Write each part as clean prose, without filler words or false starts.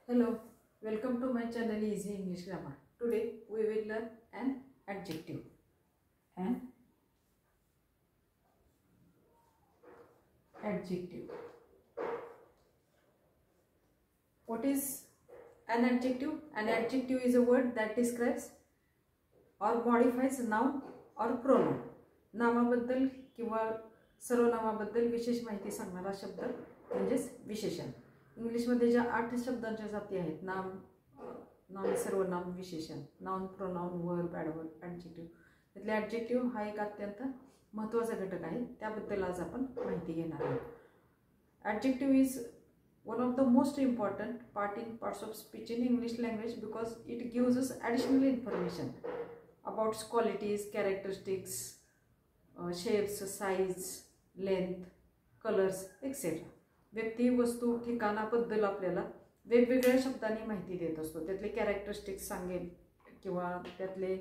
Hello, welcome to my channel Easy English Grammar. Today we will learn an adjective. An adjective. What is an adjective? An adjective is a word that describes or modifies noun or pronoun. नामाबद्दल किंवा सर्वनामाबद्दल विशेष माहिती सांगणारा शब्द म्हणजेच विशेषण. इंग्लिशमध्ये ज्या 8 शब्दांच्या जाती आहेत, नाम, नाउन, सर्वनाम, विशेषण, noun, pronoun, verb, adverb, adjective, त्यातले ॲडजेक्टिव्ह हा एक अत्यंत महत्त्वाचा घटक आहे. त्याबद्दल आज आपण माहिती घेणार आहोत. Adjective is one of the most important parts of speech in English language because it gives us additional information about qualities, characteristics, shapes, size, length, colors, etc. व्यक्ती, वस्तू, ठिकाणाबद्दल आपल्याला वेगवेगळ्या शब्दांनी माहिती देत असतो. त्यातले कॅरेक्टरिस्टिक्स सांगेल किंवा त्यातले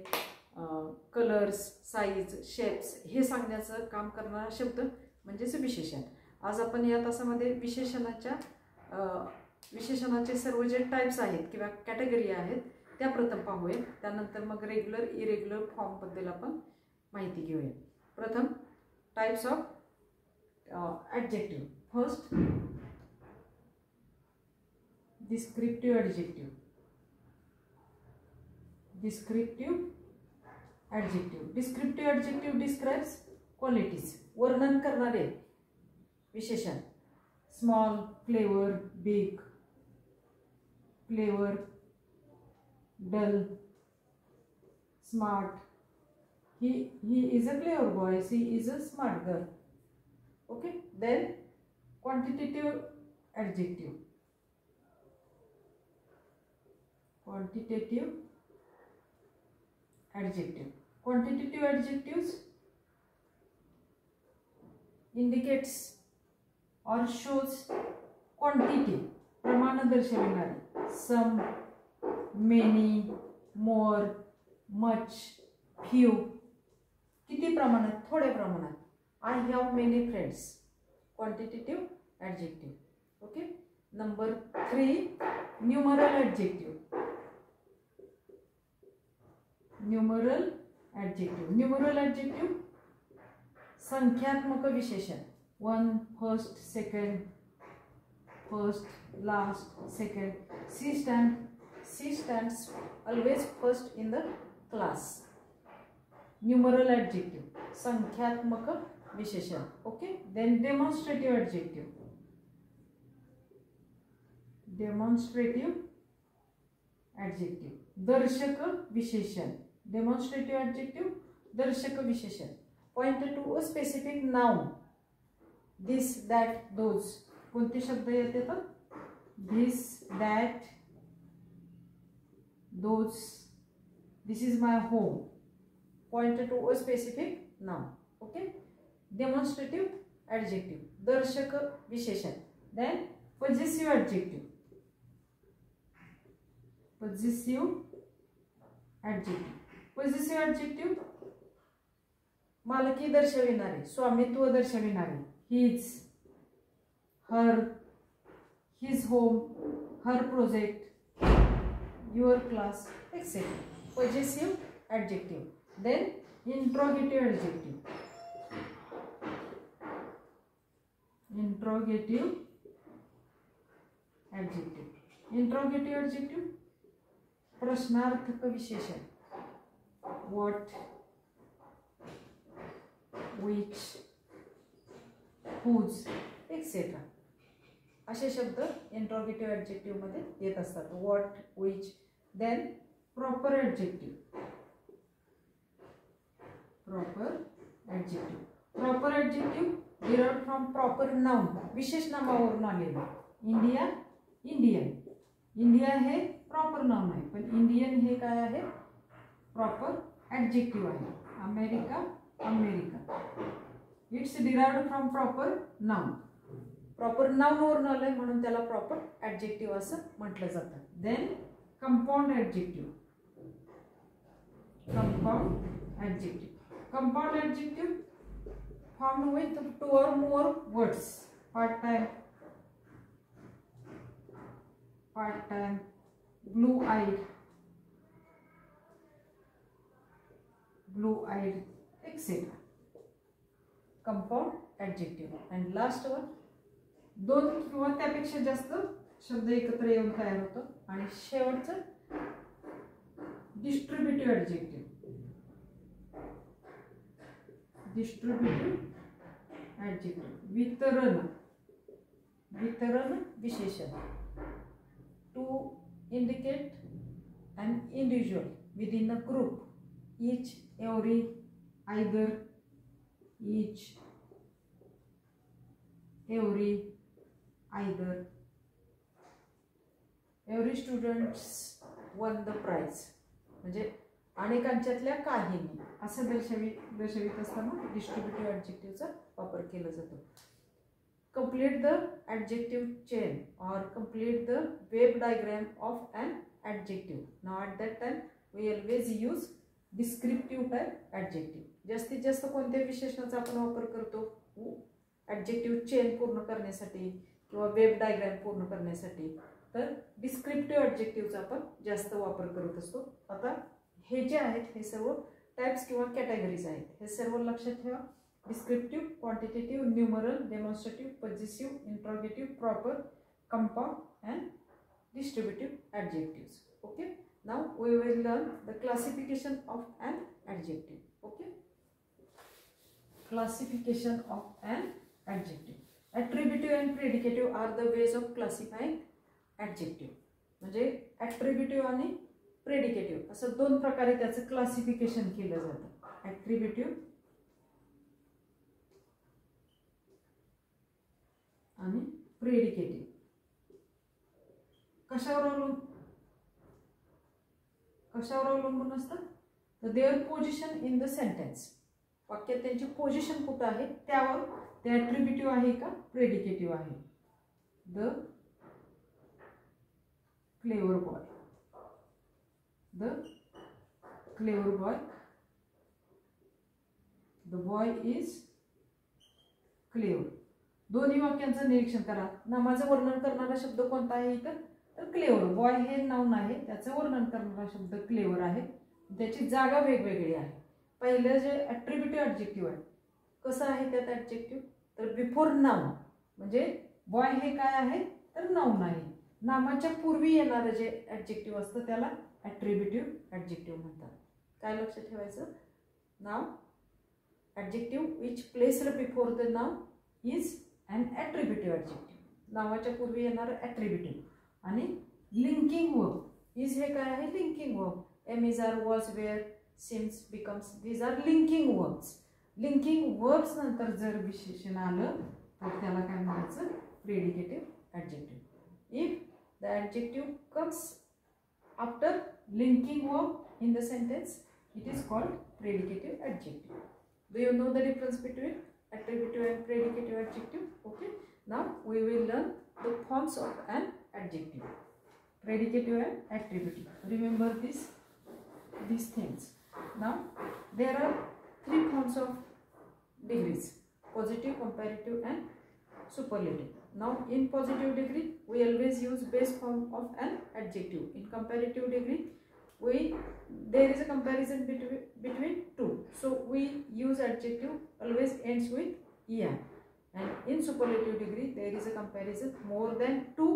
कलर्स, साईज, शेप्स हे सांगण्याचं काम करणारा शब्द म्हणजेच विशेषण. आज आपण या तासामध्ये विशेषणाचे सर्व जे टाइप्स आहेत किंवा कॅटेगरी आहेत त्या प्रथम पाहूया. त्यानंतर मग रेग्युलर, इरेग्युलर फॉर्मबद्दल आपण माहिती घेऊया. प्रथम types of adjective. First, descriptive adjective. Descriptive adjective. Descriptive adjective describes qualities. वर्णन करणारे विशेषण. Small, flavour, big, flavour, dull, smart. He is a clever boy. She is a smart girl. Okay. Then quantitative adjective. Quantitative adjective. Quantitative adjectives indicates or shows quantity. प्रमाण दर्शविणारे. Some, many, more, much, few. किती प्रमाणात? थोड्या प्रमाणात. I have many friends. Quantitative adjective. Okay. Number 3, numeral adjective. Numeral adjective. Numeral adjective संख्यात्मक विशेषण. 1, first, second, first, last, second. She stands always first in the class. Numeral adjective संख्यात्मक विशेषण. Okay. Then demonstrative adjective. Demonstrative adjective दर्शक विशेषण. Demonstrative adjective दर्शक विशेषण. Point to a specific noun. This, that, those. कोणते शब्द येतात? This, that, those. This is my home. Point to a specific noun. Okay. Demonstrative adjective दर्शक विशेषण. Then possessive adjective. Possessive adjective. Possessive adjective मालकी दर्शविणारे, स्वामित्व दर्शविणारे. His, her, his home, her project, your class, etc. Possessive adjective. Then interrogative adjective. Interrogative adjective. Interrogative adjective प्रश्नार्थक विशेषण. What, which, whose, etc. असे शब्द interrogative adjective मध्ये येत असतात. What, which. Then proper adjective. Proper adjective. Proper adjective derived from proper noun. विशेष नामावरून आलेले. India, Indian. India हे प्रॉपर नाउन आहे, पण इंडियन हे काय आहे? प्रॉपर ॲडजेक्टिव्ह आहे. America, America. It's derived from proper noun. Proper नाउनवरून आलंय म्हणून त्याला प्रॉपर ॲडजेक्टिव्ह असं म्हटलं जातं. Then compound adjective. Compound adjective. Compound adjective formed with 2 or more words. Part time, part time, blue-eyed, etc. Compound adjective. And last one, दोन किंवा त्यापेक्षा जास्त शब्द एकत्र येऊन तयार होतो. आणि शेवटचं डिस्ट्रीब्युटिव्ह ॲडजेक्टिव्ह. डिस्ट्रीब्युटिव्ह ॲडजेक्टिव्ह वितरण विशेषण. To indicate an individual within a group, each, every, either, each, every, either. Every students won the prize. म्हणजे अनेकांच्यातल्या काहींनी असं दर्शवित असताना डिस्ट्रीब्युटिव्ह ॲडजेक्टिव्हचा वापर केला जातो. Complete the adjective chain or complete the wave diagram of an adjective. Now at that time we always use descriptive type adjective. जास्तीत जास्त कोणत्या विशेषणाचा आपण वापर करतो ॲडजेक्टिव्ह चेन पूर्ण करण्यासाठी किंवा वेब डायग्राम पूर्ण करण्यासाठी, तर डिस्क्रिप्टिव्ह ॲडजेक्टिव्हचा आपण जास्त वापर करत असतो. आता हे जे आहेत हे सर्व टाइप्स किंवा कॅटेगरीज आहेत. हे सर्व लक्षात ठेवा. Descriptive, quantitative, numeral, demonstrative, possessive, interrogative, proper, compound and distributive adjectives. Okay. Now we will learn the classification of an adjective. Okay. Classification of an adjective. Attributive and predicative are the ways of classifying adjective. म्हणजे attributive आणि predicative असं दोन प्रकारे त्याचं classification केलं जातं. Attributive आणि predicative. कशावर अवलंबून असतं? तर their position in the sentence. वाक्यात त्यांची पोझिशन कुठं आहे त्यावर ते ॲट्रिब्युटिव्ह आहे का प्रेडिकेटिव्ह आहे. The clever boy, the clever boy, the boy is clever. दोन्ही वाक्यांचं निरीक्षण करा. नामाचं वर्णन करणारा शब्द कोणता आहे इथं? तर क्लेवर. बॉय हे नाउन आहे, त्याचं वर्णन करणारा शब्द क्लेवर आहे. त्याची जागा वेगवेगळी आहे. पहिलं जे ॲट्रिब्युटिव्ह ॲडजेक्टिव्ह आहे कसं आहे त्यात ॲडजेक्टिव्ह? तर बिफोर नाउन, म्हणजे बॉय हे काय आहे तर नाउन आहे. नामाच्या पूर्वी येणारं जे ॲडजेक्टिव्ह असतं त्याला ॲट्रिब्युटिव्ह ॲडजेक्टिव्ह म्हणतात. काय लक्षात ठेवायचं? नाव adjective which placed before the noun is an attributive adjective. नावाच्या पूर्वी येणारं ॲट्रिब्युटिव्ह. आणि लिंकिंग वर्ब इज हे काय आहे? Linking verb. Am, is, are, was, were, seems, becomes, these are linking verbs. लिंकिंग वर्ब्स नंतर जर विशेषण आलं तर त्याला काय म्हणायचं? Predicative adjective. If the adjective comes after linking verb in the sentence it is called predicative adjective. Do you know the difference between attributive and predicative adjective? Okay. Now we will learn the forms of an adjective. Predicative and attributive. Remember these things. Now there are three forms of degrees: positive, comparative, and superlative. Now in positive degree we always use base form of an adjective. In comparative degree there is a comparison between two, so we use adjective always ends with er. And in superlative degree there is a comparison more than two.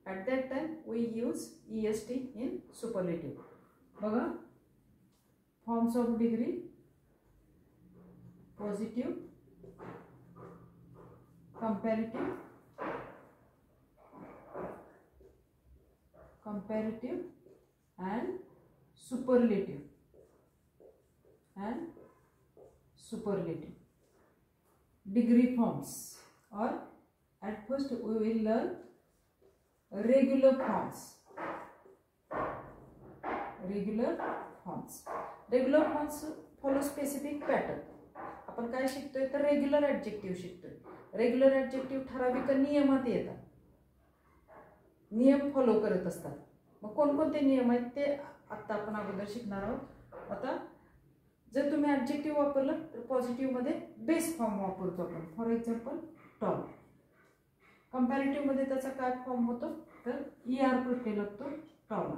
At that time we use est in superlative. बघा forms of degree: positive, comparative and superlative. Degree forms, or at first we will learn regular forms. Regular forms follow specific pattern. आपण काय शिकतोय तर regular adjective शिकतोय. Regular adjective ठराविक नियमात येतात, नियम फॉलो करत असतात. मग कोणकोणते नियम आहेत ते आता आपण अगोदर शिकणार आहोत. आता जर तुम्ही ॲडजेक्टिव्ह वापरलं तर पॉझिटिव्ह मध्ये बेस फॉर्म वापरतो आपण. For example tall. कंपॅरेटिव्ह मध्ये त्याचा काय फॉर्म होतो तर ER प्रत्यय लागतो टॉलर,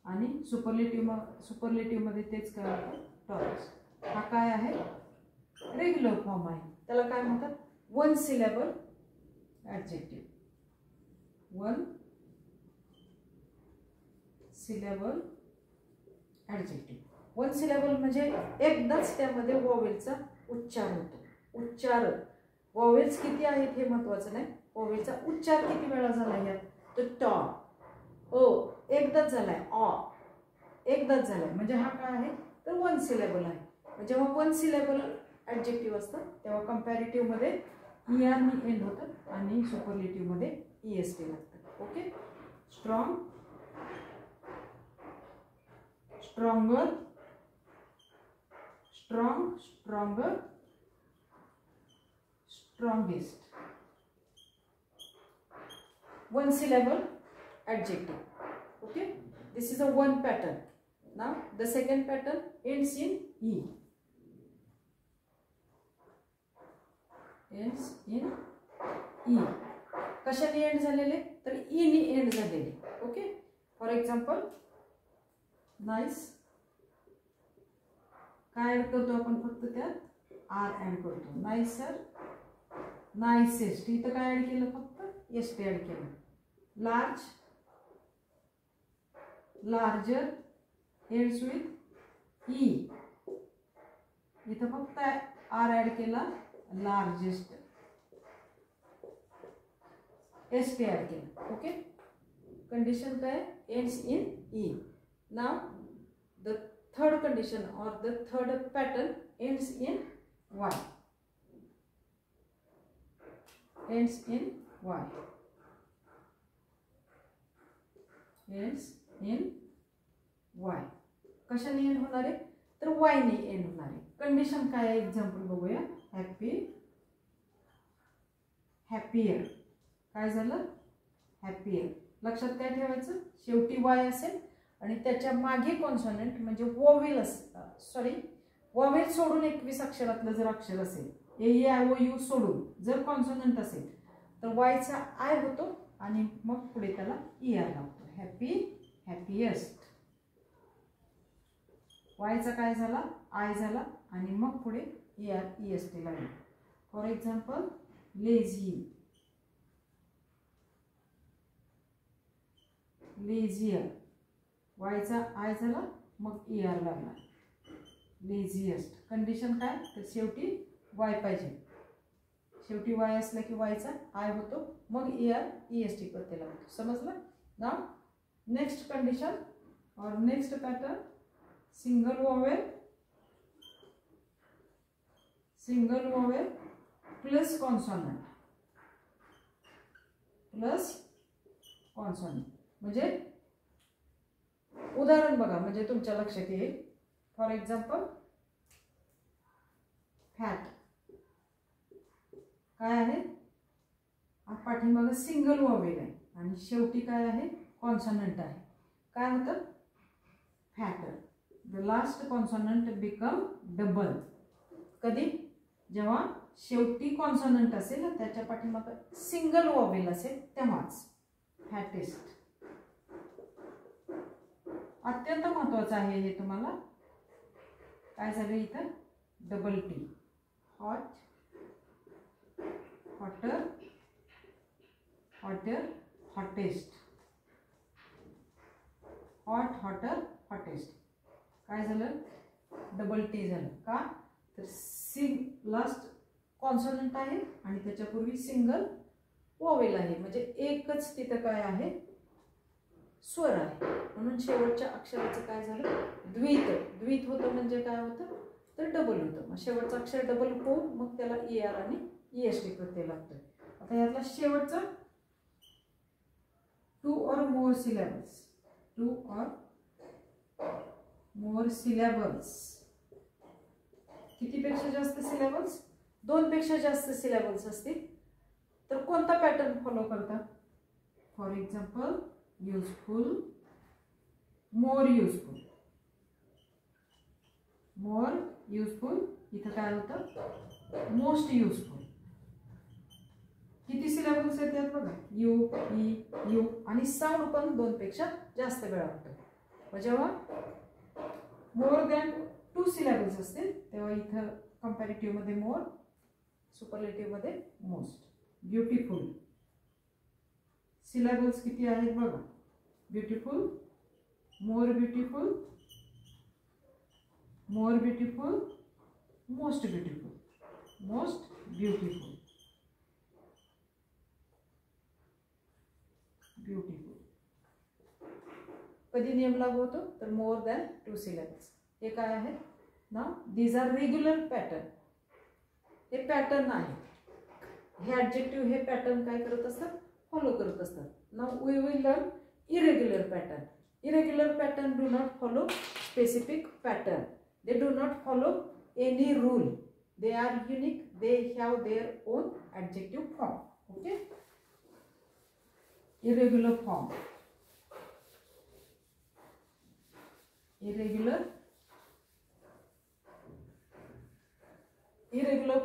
आणि सुपरलेटिव्ह मध्ये तेच काय होतं टॉलर्स. हा काय आहे रेग्युलर फॉर्म आहे. त्याला काय म्हणतात one syllable adjective. One syllable adjective. One syllable म्हणजे एकदाच त्यामध्ये वॉवेलचा उच्चार होतो. उच्चार वॉवेल्स किती आहेत हे महत्वाचं नाही, वॉवेलचा उच्चार किती वेळा झाला यात तर टॉ ओ एकदाच झालाय, ऑ एकदाच झालाय, म्हणजे हा काय आहे तर वन सिलेबल आहे. जेव्हा वन सिलेबल ॲडजेक्टिव्ह असतं तेव्हा कंपॅरेटिव्ह मध्ये ER नी एंड होतं आणि सुपरलेटिव्ह मध्ये EST लागतं. Okay. Strong, stronger, strong, stronger, strongest. One syllable adjective. Okay, this is a one pattern. Now the second pattern ends in E. Ends in E. कशाने end झालेले तर E नी end झालेले. Okay. For example nice, काय add करतो आपण फक्त त्यात R ऍड करतो. नाइसर, नाइसेस्ट, इथं काय ऍड केलं फक्त एस्ट ऍड केलं. Large, larger ends with E, इथं फक्त R ऍड केला. लार्जेस्ट एस्ट ऍड केलं. ओके. कंडिशन काय ends in E. Now the third condition और the third pattern ends in Y. Ends in Y. Ends in Y. कशाने end होणार आहे तर Y ने एंड होणार आहे. कंडिशन काय आहे एक्झाम्पल बघूया. हॅपी, हॅपियर, काय झालं हॅपियर. लक्षात काय ठेवायचं शेवटी Y असेल आणि त्याच्या मागे कॉन्सोनंट म्हणजे वॉवेल सॉरी वॉवेल सोडून 21 अक्षरातलं जर अक्षर असेल AEIOU सोडून जर कॉन्सोनंट असेल तर वायचा आय होतो आणि मग पुढे त्याला ER लागतो. Happy, happiest. वायचा काय झाला आय झाला आणि मग पुढे ER EST लागला. फॉर एक्झाम्पल लेझी, लेझियर, वायचा आय झाला मग ER लागला. लेझिएस्ट. कंडिशन काय तर शेवटी Y पाहिजे. शेवटी Y असला की वायचा आय होतो मग ER EST प्रत्यय लागतो. समजलं. नाउ नेक्स्ट कंडिशन और next pattern single vowel, single vowel plus consonant, plus consonant. म्हणजे उदाहरण बघा म्हणजे तुमच्या लक्षात येईल. फॉर एक्झाम्पल फॅट, काय आहे पाठीमागे सिंगल वॉवेल आहे आणि शेवटी काय आहे कॉन्सोनंट आहे. काय होतं fatter. The last consonant become double. कधी जेव्हा शेवटी कॉन्सोनंट असेल आणि त्याच्या पाठीमागे सिंगल वॉवेल असेल तेव्हाच फॅटेस्ट. अत्यंत महत्त्वाचं आहे हे तुम्हाला. काय झालं इथं double T. Hot, hotter, hotter, hottest. Hot, hotter, hottest. काय झालं डबल टी झालं. का तर लास्ट कॉन्सोनंट आहे आणि त्याच्यापूर्वी सिंगल वॉवेल आहे म्हणजे एकच तिथं काय आहे स्वर आहे म्हणून शेवटच्या अक्षराचं काय झालं द्वित. द्वित होतं म्हणजे काय होतं तर डबल होतं. मग शेवटचं अक्षर डबल होऊन मग त्याला ER आणि EST प्रत्यय लागतोय. आता यातला शेवटचा टू और मोर सिलेबल्स, टू और मोर सिलेबल्स. कितीपेक्षा जास्त सिलेबल्स, 2 पेक्षा जास्त सिलेबल्स असतील तर कोणता पॅटर्न फॉलो करतात. For example useful, more useful, more useful. इथं काय होतं मोस्ट युजफुल. किती सिलेबल्स येतात बघा, यू ई यू, आणि साऊंड पण 2 पेक्षा जास्त वेळा होतो. जेव्हा मोर दॅन 2 सिलेबल्स असतील तेव्हा इथं कंपॅरेटिव्ह मध्ये मोर, सुपरलेटिव्ह मध्ये मोस्ट. ब्युटिफुल सिलेबल्स किती आहेत बघा, beautiful, more beautiful, more beautiful, most beautiful, most beautiful, beautiful. कधी नियम लागू होतो तर मोर दॅन 2 सिलेबल्स. हे काय आहे ना, दीज आर रेग्युलर पॅटर्न. हे पॅटर्न आहे. हे ॲडजेक्टिव्ह हे पॅटर्न काय करत असतात, फॉलो करत असतात. Now we will learn irregular pattern. Irregular pattern do not follow specific pattern. They do not follow any rule. They are unique. They have their own adjective form. Okay. Irregular form. Irregular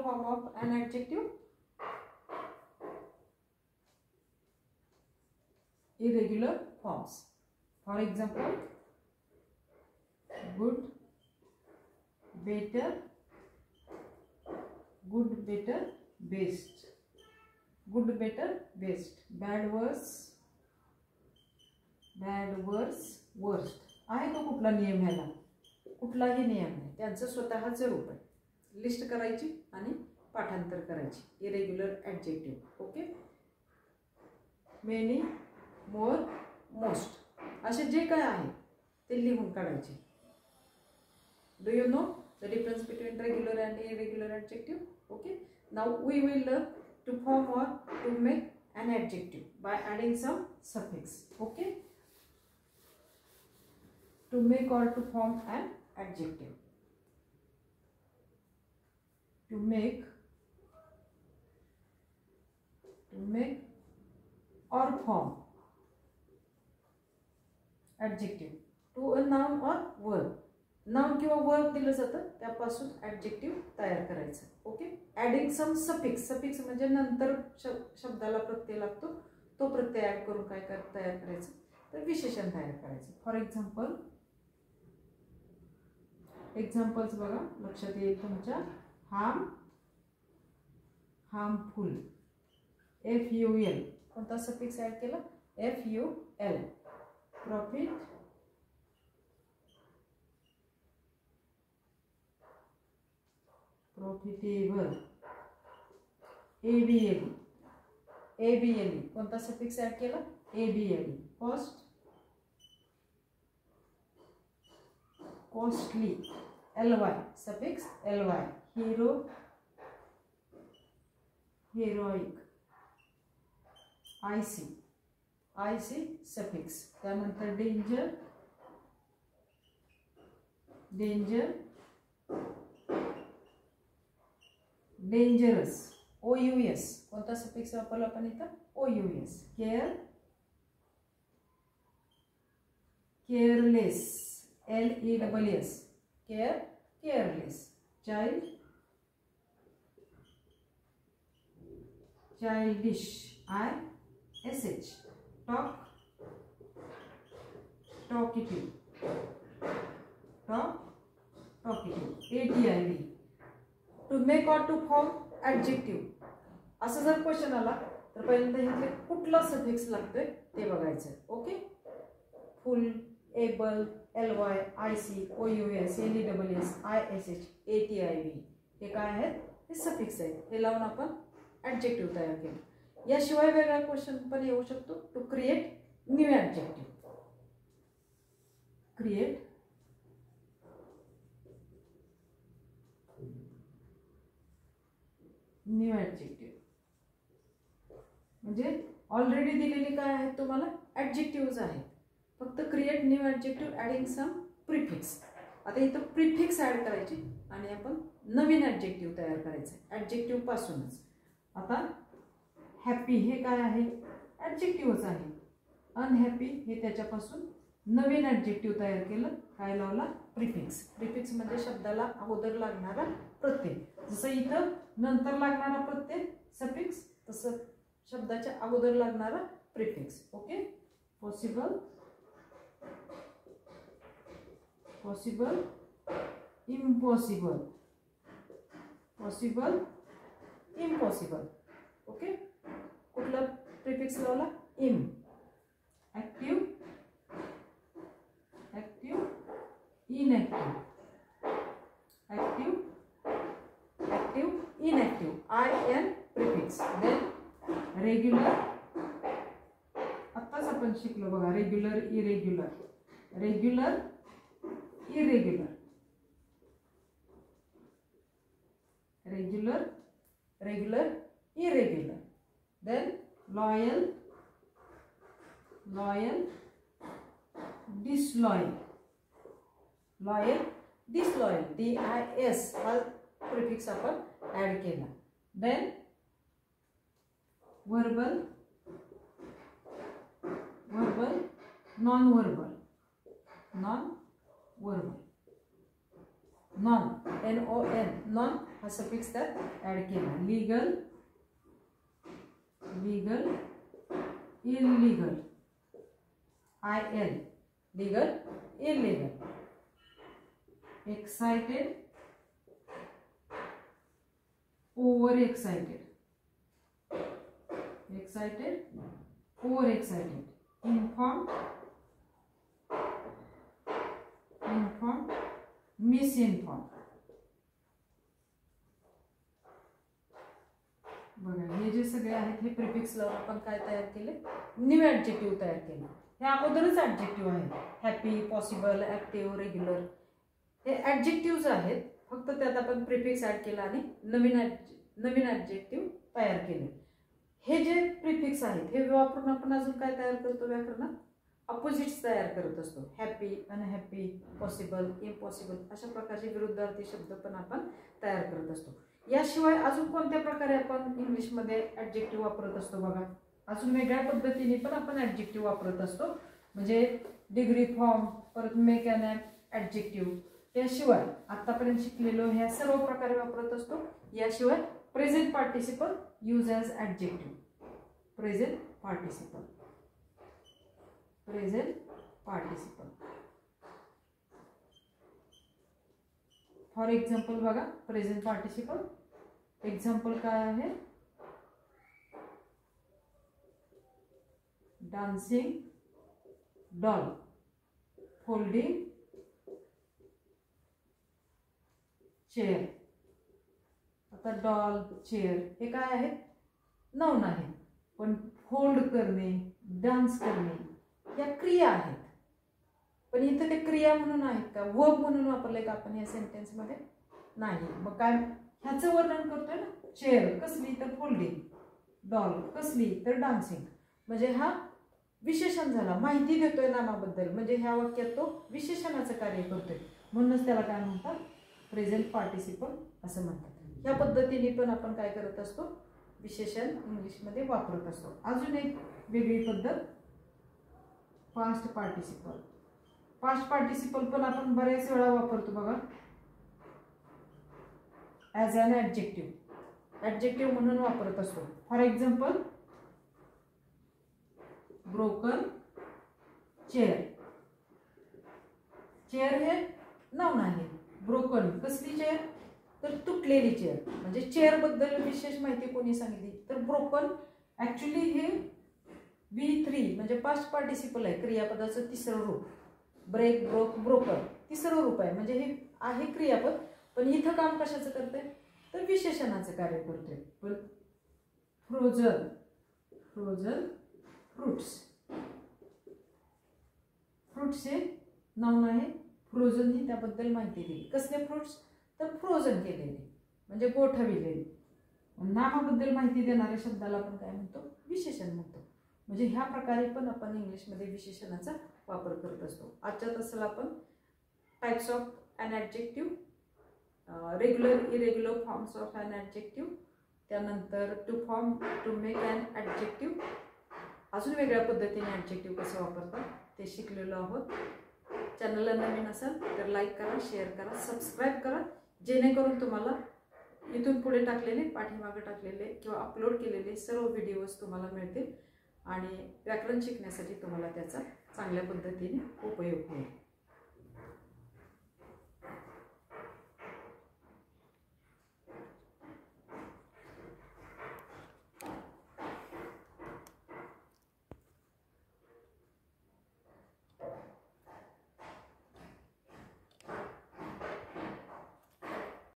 form of an adjective. Irregular forms. For example, good, better, best. Good, better, best. Bad, worse, worst. आहे तो कुठला नियम ह्याला? कुठलाही नियम नाही, त्यांचं स्वतःचं रूप आहे. लिस्ट करायची आणि पाठांतर करायची. Irregular adjective. Okay. Many, more, most असे जे काय आहे ते लिहून काढायचे. Do you know the difference between regular and irregular adjective? Okay. Now we will learn to form or to make an adjective by adding some suffix. Okay. To make or to form an adjective. To make or form adjective to a noun or verb. Noun किंवा verb दिलं जातं त्यापासून adjective तयार करायचं. Okay. Adding सम suffix. Suffix म्हणजे नंतर शब्दाला प्रत्यय लागतो, तो प्रत्यय ॲड करून काय तयार करायचं तर विशेषण तयार करायचं. फॉर एक्झाम्पल्स बघा, लक्षात येईल तुमच्या. Harmful, FUL. कोणता सफिक्स ॲड केला? FUL. Profit, profitable. ABLE. कोणता सफिक्स ॲड केला? ABLE. Cost, costly. LY suffix LY. Hero, heroic. IC suffix. त्यानंतर डेंजर, डेंजरस. OUS. कोणता सफिक्स वापरला आपण इथं? OUS. Care, careless. LESS. Care, careless. Child, childish. ISH. Talk, talkative. ATIV. To make और to form adjective. असं जर question आला तर पहिल्यांदा इथे कुठला सफिक्स लागतोय ते बघायचं. ओके. फुल, able, LY, IC, OUS, LESS, ISH, ATIV. हे काय आहेत? हे सफिक्स आहेत. हे लावून आपण ॲडजेक्टिव्ह तयार केलं. याशिवाय वेगळा क्वेश्चन पण येऊ शकतो. To create new adjective. Create new adjective म्हणजे ऑलरेडी दिलेली काय आहेत तुम्हाला? ॲडजेक्टिव्हज आहेत. फक्त create new adjective adding some prefix. आता इथं प्रिफिक्स ॲड करायची आणि आपण नवीन ॲडजेक्टिव्ह तयार करायचं ॲडजेक्टिव्ह पासूनच. आता हॅपी हे काय आहे? ॲडजेक्टिव्हच आहे. अनहॅपी हे त्याच्यापासून नवीन ॲडजेक्टिव्ह तयार केलं. काय लावला? प्रिफिक्स. प्रिफिक्स म्हणजे शब्दाला अगोदर लागणारा प्रत्यय. जसं इथं नंतर लागणारा प्रत्यय सफिक्स, तसं शब्दाच्या अगोदर लागणारा prefix. Okay, possible, possible, impossible, possible, impossible. Okay, कुठला प्रिफिक्स लावला? Im. Active, active, inactive, active, active, inactive, IN prefix. Then regular, आत्ताच आपण शिकलो बघा, regular, irregular, regular, irregular, regular, regular, irregular. Then loyal, loyal, disloyal, loyal, disloyal, DIS हा prefix आपण add केला. Then verbal, verbal, non verbal, non verbal, non, NON, non हा suffix त्यात add केला. Legal, legal, illegal, IL, legal, illegal. Excited, over excited, excited, over excited. Inform, inform, misinform. बघा हे जे सगळे आहेत हे प्रिफिक्स लावून आपण काय तयार केले? न्यू ॲडजेक्टिव्ह तयार केले. हे अगोदरच ॲडजेक्टिव्ह आहे. हॅपी, पॉसिबल, ॲक्टिव्ह, रेग्युलर हे ॲडजेक्टिव्हज आहेत. फक्त त्यात आपण प्रिफिक्स ॲड केला आणि नवीन ॲडजेक्टिव्ह तयार केले. हे जे प्रिफिक्स आहेत हे वापरून आपण अजून काय तयार करतो? व्याकरणात अपोजिट्स तयार करत असतो. हॅपी, अनहॅपी, पॉसिबल, इम्पॉसिबल अशा प्रकारचे विरुद्धार्थी शब्द पण आपण तयार करत असतो. याशिवाय अजून कोणत्या प्रकारे आपण इंग्लिशमध्ये ॲडजेक्टिव्ह वापरत असतो? बघा, अजून वेगळ्या पद्धतीने पण आपण ॲडजेक्टिव्ह वापरत असतो. म्हणजे डिग्री फॉर्म, परत मेक एन ॲडजेक्टिव्ह. याशिवाय आतापर्यंत शिकलेलो ह्या सर्व प्रकारे वापरत असतो. याशिवाय present participle use as adjective. Present participle, present participle. For example बघा, प्रेझेंट पार्टिसिपल एक्झाम्पल काय आहे? Dancing doll, folding chair. आता डॉल, चेअर हे काय आहेत? नाउन आहे. पण फोल्ड करणे, डान्स करणे या क्रिया आहेत. पण इथं ते क्रिया म्हणून आहेत का? वर्ब म्हणून वापरले का आपण या सेंटेन्समध्ये? नाही. मग काय ह्याचं वर्णन करतोय ना? चेअर कसली तर फोल्डिंग, डॉल कसली तर डान्सिंग. म्हणजे हा विशेषण झाला, माहिती देतोय नामाबद्दल. म्हणजे ह्या वाक्यात तो विशेषणाचं कार्य करतोय. म्हणूनच त्याला काय म्हणतात? प्रेझेंट पार्टिसिपल असं म्हणतात. ह्या पद्धतीने पण आपण काय करत असतो? विशेषण इंग्लिशमध्ये वापरत असतो. अजून एक वेगळी पद्धत पास्ट पार्टिसिपल. पास्ट पार्टिसिपल पण आपण बऱ्याच वेळा वापरतो बघा, ॲज अन ॲडजेक्टिव्ह. ॲडजेक्टिव्ह म्हणून वापरत असतो. For example broken chair. Chair हे नाउन आहे. ब्रोकन कसली चेअर तर तुटलेली चेअर. म्हणजे चेअर बद्दल विशेष माहिती कोणी सांगितली तर ब्रोकन. ॲक्च्युली हे V3 म्हणजे पास्ट पार्टिसिपल आहे. क्रियापदाचं तिसरं रूप. ब्रेक, ब्रोक, ब्रोकन तिसरं रूप आहे. म्हणजे हे आहे क्रियापद. पण इथं काम कशाचं करतंय तर विशेषणाचं कार्य करतोय. पण फ्रोझन, फ्रोझन फ्रुट्स. फ्रुट्स हे नाउन आहे. फ्रोझन ही त्याबद्दल माहिती दिली. कसले फ्रुट्स तर फ्रोझन केलेले म्हणजे गोठविलेले. नामाबद्दल माहिती देणाऱ्या शब्दाला आपण काय म्हणतो? विशेषण म्हणतो. म्हणजे ह्या प्रकारे पण आपण इंग्लिशमध्ये विशेषणाचा वापर करत असतो. आजच्या तासाला आपण types of an adjective, regular, irregular forms of an adjective, त्यानंतर to form, to make an adjective, अजून वेगळ्या पद्धतीने ॲडजेक्टिव्ह कसं वापरतात ते शिकलेलो आहोत. चॅनलला नवीन असाल तर लाईक करा, शेअर करा, सबस्क्राईब करा, जेणेकरून तुम्हाला इथून पुढे टाकलेले, पाठीमागे टाकलेले किंवा अपलोड केलेले सर्व व्हिडिओज तुम्हाला मिळतील आणि व्याकरण शिकण्यासाठी तुम्हाला त्याचा चांगल्या पद्धतीने उपयोग होईल.